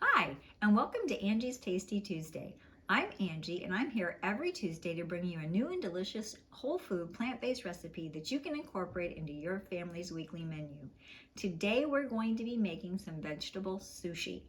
Hi, and welcome to Angie's Tasty Tuesday. I'm Angie, and I'm here every Tuesday to bring you a new and delicious whole food plant-based recipe that you can incorporate into your family's weekly menu. Today we're going to be making some vegetable sushi.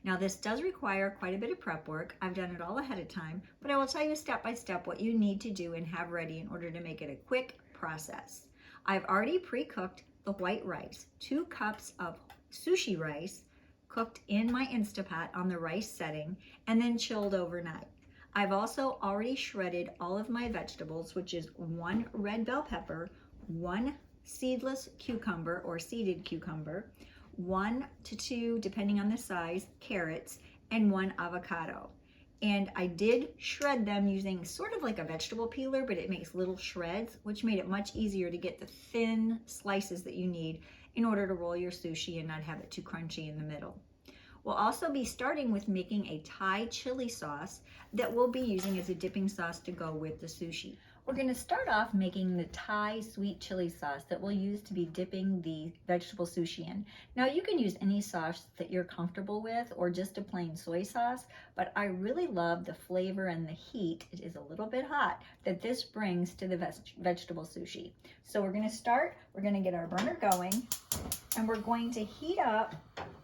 Now this does require quite a bit of prep work. I've done it all ahead of time, but I will tell you step by step what you need to do and have ready in order to make it a quick process. I've already pre-cooked the white rice, 2 cups of sushi rice, cooked in my Instapot on the rice setting and then chilled overnight. I've also already shredded all of my vegetables, which is 1 red bell pepper, 1 seedless cucumber or seeded cucumber, 1 to 2, depending on the size, carrots, and 1 avocado. And I did shred them using sort of like a vegetable peeler, but it makes little shreds, which made it much easier to get the thin slices that you need in order to roll your sushi and not have it too crunchy in the middle. We'll also be starting with making a Thai chili sauce that we'll be using as a dipping sauce to go with the sushi. We're going to start off making the Thai sweet chili sauce that we'll use to be dipping the vegetable sushi in. Now you can use any sauce that you're comfortable with or just a plain soy sauce, but I really love the flavor and the heat, it is a little bit hot, that this brings to the vegetable sushi. So we're going to start, we're going to get our burner going, and we're going to heat up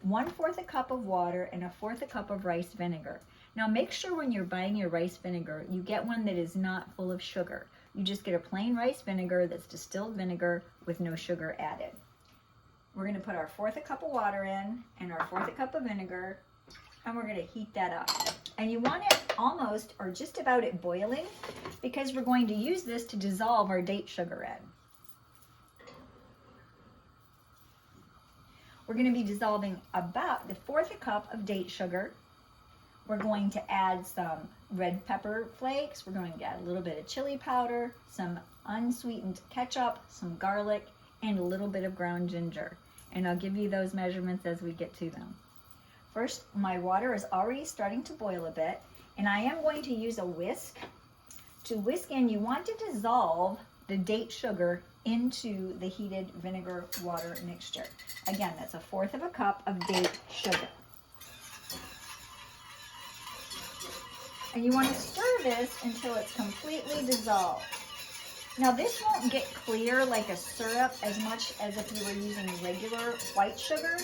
1/4 a cup of water and 1/4 a cup of rice vinegar. Now make sure when you're buying your rice vinegar, you get one that is not full of sugar. You just get a plain rice vinegar that's distilled vinegar with no sugar added. We're going to put our 1/4 a cup of water in and our 1/4 a cup of vinegar, and we're going to heat that up. And you want it almost or just about at boiling because we're going to use this to dissolve our date sugar in. We're going to be dissolving about the 1/4 a cup of date sugar. We're going to add some red pepper flakes. We're going to add a little bit of chili powder, some unsweetened ketchup, some garlic, and a little bit of ground ginger. And I'll give you those measurements as we get to them. First, my water is already starting to boil a bit, and I am going to use a whisk. To whisk in, you want to dissolve the date sugar into the heated vinegar water mixture. Again, that's 1/4 of a cup of date sugar. And you want to stir this until it's completely dissolved. Now this won't get clear like a syrup as much as if you were using regular white sugar,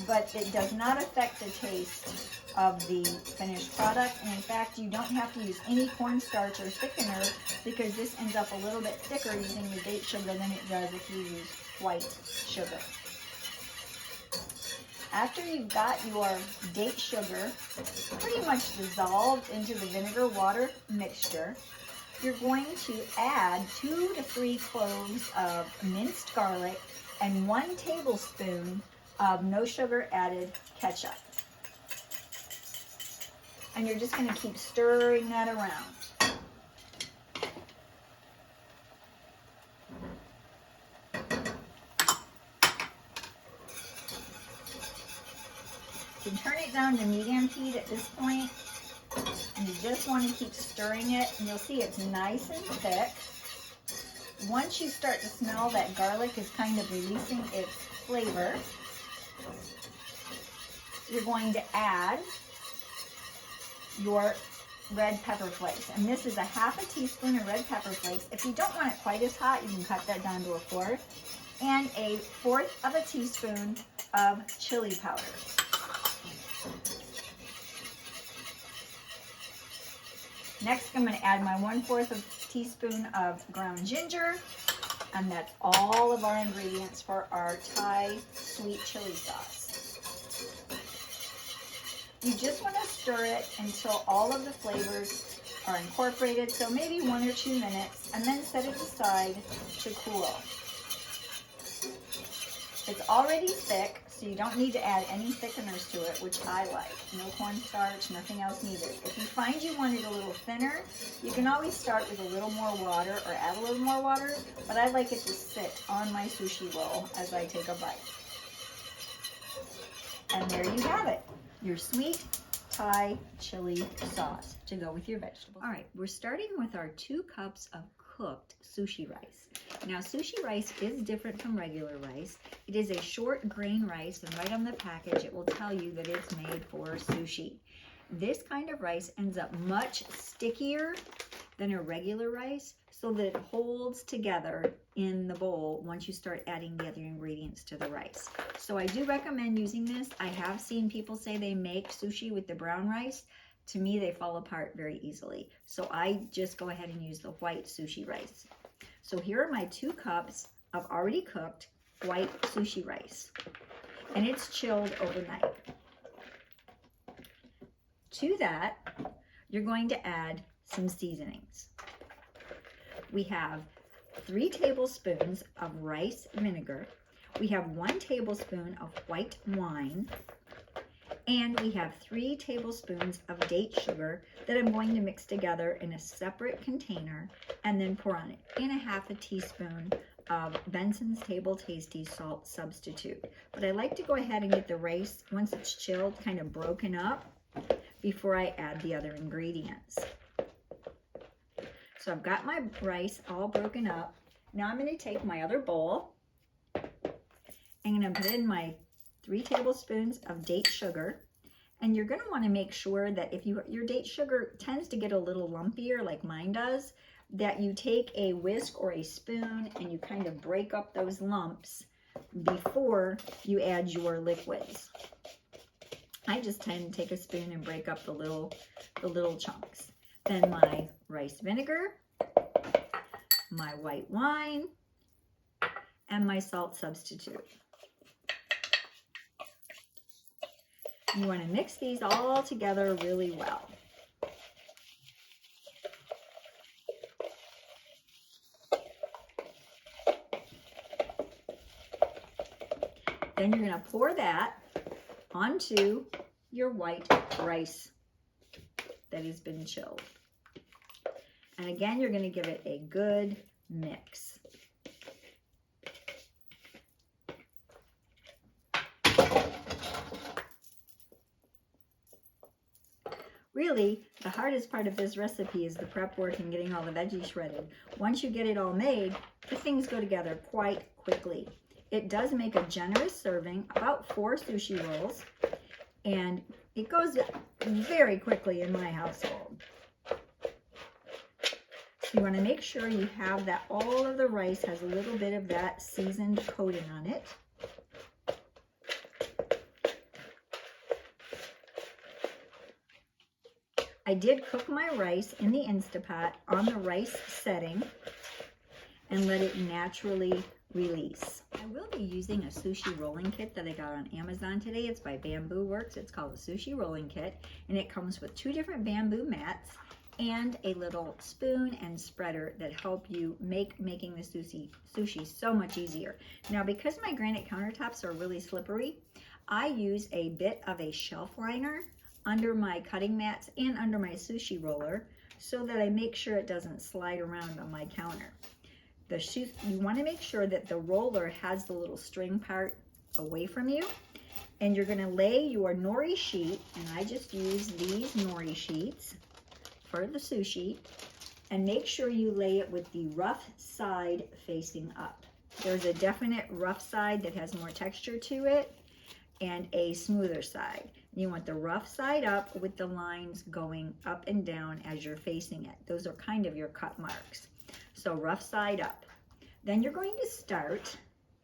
but it does not affect the taste of the finished product. And in fact, you don't have to use any cornstarch or thickener because this ends up a little bit thicker using the date sugar than it does if you use white sugar. After you've got your date sugar pretty much dissolved into the vinegar water mixture, you're going to add 2 to 3 cloves of minced garlic and 1 tablespoon of no sugar added ketchup. And you're just going to keep stirring that around. You can turn it down to medium heat at this point, and you just want to keep stirring it, and you'll see it's nice and thick. Once you start to smell that garlic is kind of releasing its flavor, you're going to add your red pepper flakes. And this is 1/2 teaspoon of red pepper flakes. If you don't want it quite as hot, you can cut that down to 1/4. And 1/4 of a teaspoon of chili powder. Next, I'm going to add my 1/4 of a teaspoon of ground ginger, and that's all of our ingredients for our Thai sweet chili sauce. You just want to stir it until all of the flavors are incorporated, so maybe 1 or 2 minutes, and then set it aside to cool. It's already thick, so you don't need to add any thickeners to it, which I like. No cornstarch, nothing else needed. If you find you want it a little thinner, you can always start with a little more water or add a little more water, but I like it to sit on my sushi roll as I take a bite. And there you have it, your sweet Thai chili sauce to go with your vegetables. All right, we're starting with our 2 cups of cooked sushi rice. Now, sushi rice is different from regular rice. It is a short grain rice, and right on the package, it will tell you that it's made for sushi. This kind of rice ends up much stickier than a regular rice, so that it holds together in the bowl once you start adding the other ingredients to the rice. So I do recommend using this. I have seen people say they make sushi with the brown rice. To me, they fall apart very easily. So I just go ahead and use the white sushi rice. So here are my 2 cups of already cooked white sushi rice. And it's chilled overnight. To that, you're going to add some seasonings. We have 3 tablespoons of rice vinegar. We have 1 tablespoon of white wine. And we have 3 tablespoons of date sugar that I'm going to mix together in a separate container and then pour on it in a half a teaspoon of Benson's Table Tasty salt substitute. But I like to go ahead and get the rice, once it's chilled, kind of broken up before I add the other ingredients. So I've got my rice all broken up. Now I'm going to take my other bowl. I'm going to put in my 3 tablespoons of date sugar. And you're going to want to make sure that if your date sugar tends to get a little lumpier like mine does, that you take a whisk or a spoon and you kind of break up those lumps before you add your liquids. I just tend to take a spoon and break up the little chunks. Then my rice vinegar, my white wine, and my salt substitute. You want to mix these all together really well. Then you're going to pour that onto your white rice that has been chilled. And again, you're going to give it a good mix. Really, the hardest part of this recipe is the prep work and getting all the veggies shredded. Once you get it all made, the things go together quite quickly. It does make a generous serving, about 4 sushi rolls, and it goes very quickly in my household. So you want to make sure you have that all of the rice has a little bit of that seasoned coating on it. I did cook my rice in the Instapot on the rice setting and let it naturally release. I will be using a sushi rolling kit that I got on Amazon today. It's by Bamboo Works. It's called the Sushi Rolling Kit, and it comes with 2 different bamboo mats and a little spoon and spreader that help you making the sushi so much easier. Now, because my granite countertops are really slippery, I use a bit of a shelf liner under my cutting mats and under my sushi roller so that I make sure it doesn't slide around on my counter. You want to make sure that the roller has the little string part away from you, and you're going to lay your nori sheet, and I just use these nori sheets for the sushi, and make sure you lay it with the rough side facing up. There's a definite rough side that has more texture to it and a smoother side. You want the rough side up with the lines going up and down as you're facing it. Those are kind of your cut marks. So rough side up. Then you're going to start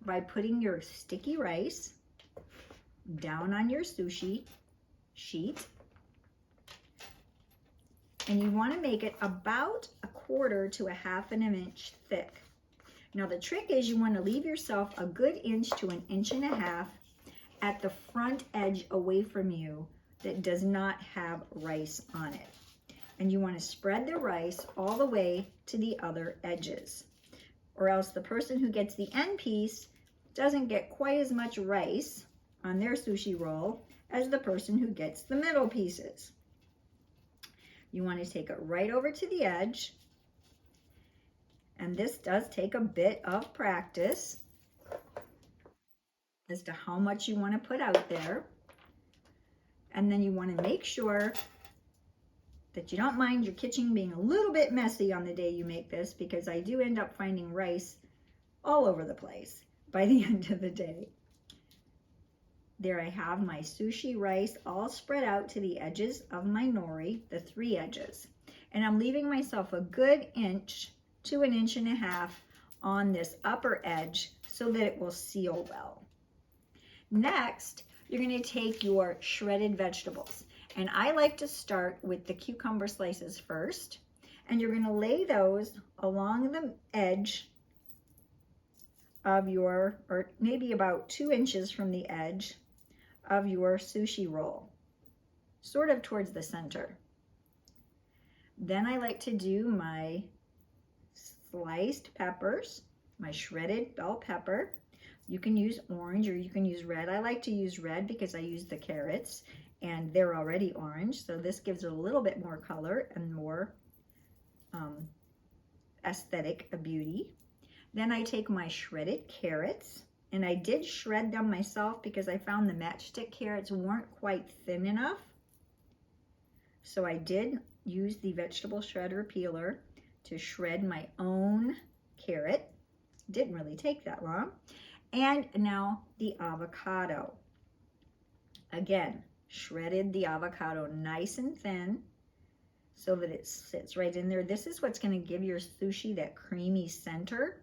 by putting your sticky rice down on your sushi sheet. And you want to make it about 1/4 to 1/2 inch thick. Now the trick is you want to leave yourself a good inch to 1.5 inches at the front edge away from you that does not have rice on it. And you want to spread the rice all the way to the other edges, or else the person who gets the end piece doesn't get quite as much rice on their sushi roll as the person who gets the middle pieces. You want to take it right over to the edge, and this does take a bit of practice as to how much you want to put out there. And then you want to make sure that you don't mind your kitchen being a little bit messy on the day you make this, because I do end up finding rice all over the place by the end of the day. There I have my sushi rice all spread out to the edges of my nori, the 3 edges. And I'm leaving myself a good inch to 1.5 inches on this upper edge so that it will seal well. Next, you're going to take your shredded vegetables. And I like to start with the cucumber slices first. And you're going to lay those along the edge of your, or maybe about 2 inches from the edge of your sushi roll, sort of towards the center. Then I like to do my sliced peppers, my shredded bell pepper. You can use orange or you can use red. I like to use red because I use the carrots and they're already orange, so this gives it a little bit more color and more aesthetic beauty. Then I take my shredded carrots, and I did shred them myself because I found the matchstick carrots weren't quite thin enough. So I did use the vegetable shredder peeler to shred my own carrot. Didn't really take that long. And now the avocado. Again, shredded the avocado nice and thin so that it sits right in there. This is what's going to give your sushi that creamy center,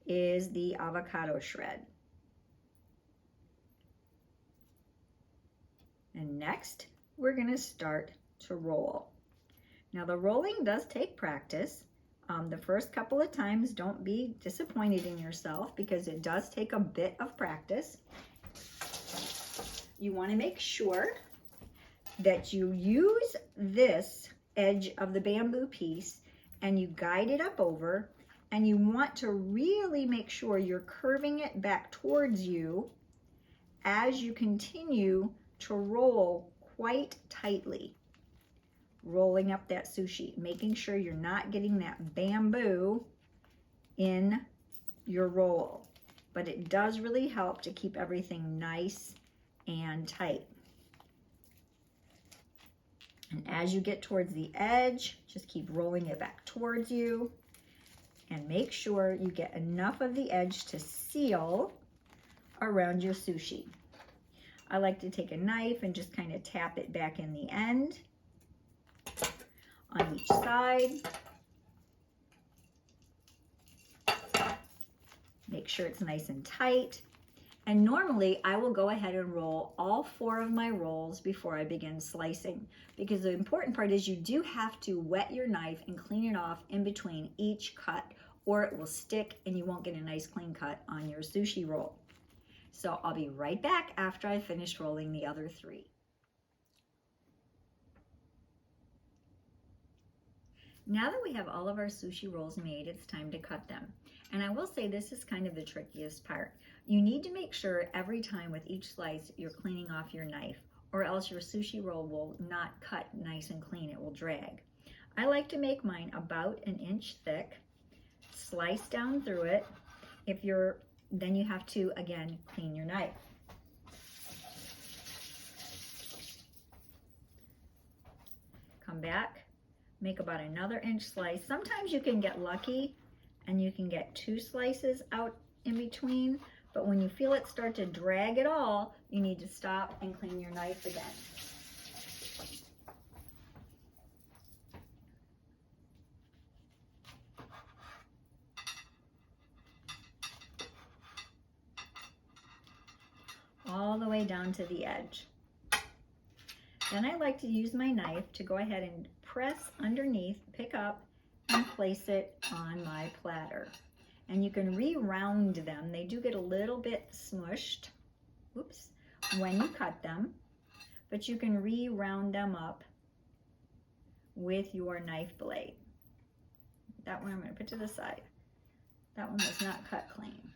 is the avocado shred. And next, we're going to start to roll. Now the rolling does take practice. The first couple of times, don't be disappointed in yourself because it does take a bit of practice. You want to make sure that you use this edge of the bamboo piece and you guide it up over, and you want to really make sure you're curving it back towards you as you continue to roll quite tightly. Rolling up that sushi, making sure you're not getting that bamboo in your roll. But it does really help to keep everything nice and tight. And as you get towards the edge, just keep rolling it back towards you. And make sure you get enough of the edge to seal around your sushi. I like to take a knife and just kind of tap it back in the end on each side. Make sure it's nice and tight. And normally I will go ahead and roll all 4 of my rolls before I begin slicing, because the important part is you do have to wet your knife and clean it off in between each cut, or it will stick and you won't get a nice clean cut on your sushi roll. So I'll be right back after I finish rolling the other 3. Now that we have all of our sushi rolls made, it's time to cut them. And I will say this is kind of the trickiest part. You need to make sure every time with each slice you're cleaning off your knife, or else your sushi roll will not cut nice and clean. It will drag. I like to make mine about 1 inch thick, slice down through it. Then you have to, again, clean your knife. Come back, make about another inch slice. Sometimes you can get lucky and you can get 2 slices out in between, but when you feel it start to drag at all, you need to stop and clean your knife again. All the way down to the edge. Then I like to use my knife to go ahead and press underneath, pick up, and place it on my platter. And you can re-round them. They do get a little bit smushed, oops, when you cut them, but you can re-round them up with your knife blade. That one I'm going to put to the side. That one was not cut clean.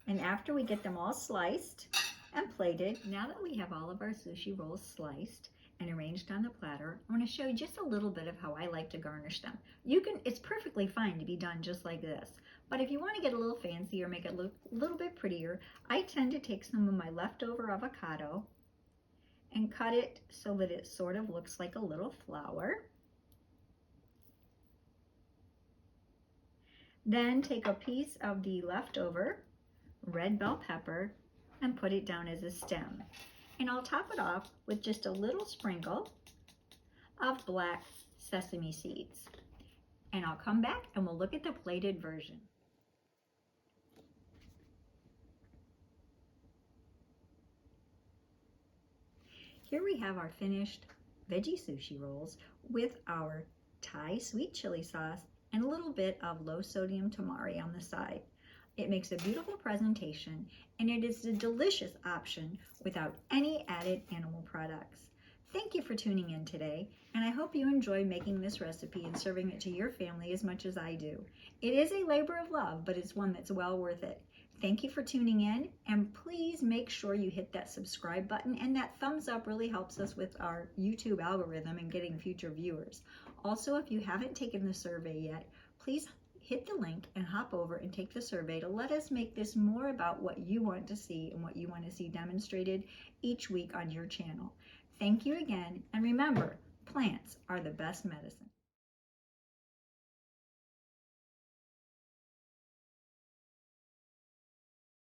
And after we get them all sliced and plated, now that we have all of our sushi rolls sliced and arranged on the platter, I want to show you just a little bit of how I like to garnish them. It's perfectly fine to be done just like this, but if you want to get a little fancy or make it look a little bit prettier, I tend to take some of my leftover avocado and cut it so that it sort of looks like a little flower. Then take a piece of the leftover red bell pepper and put it down as a stem. And I'll top it off with just a little sprinkle of black sesame seeds. And I'll come back and we'll look at the plated version. Here we have our finished veggie sushi rolls with our Thai sweet chili sauce and a little bit of low sodium tamari on the side. It makes a beautiful presentation and it is a delicious option without any added animal products. Thank you for tuning in today, and I hope you enjoy making this recipe and serving it to your family as much as I do. It is a labor of love, but it's one that's well worth it. Thank you for tuning in, and please make sure you hit that subscribe button, and that thumbs up really helps us with our YouTube algorithm and getting future viewers. Also, if you haven't taken the survey yet, please hit the link and hop over and take the survey to let us make this more about what you want to see and what you want to see demonstrated each week on your channel. Thank you again, and remember, plants are the best medicine.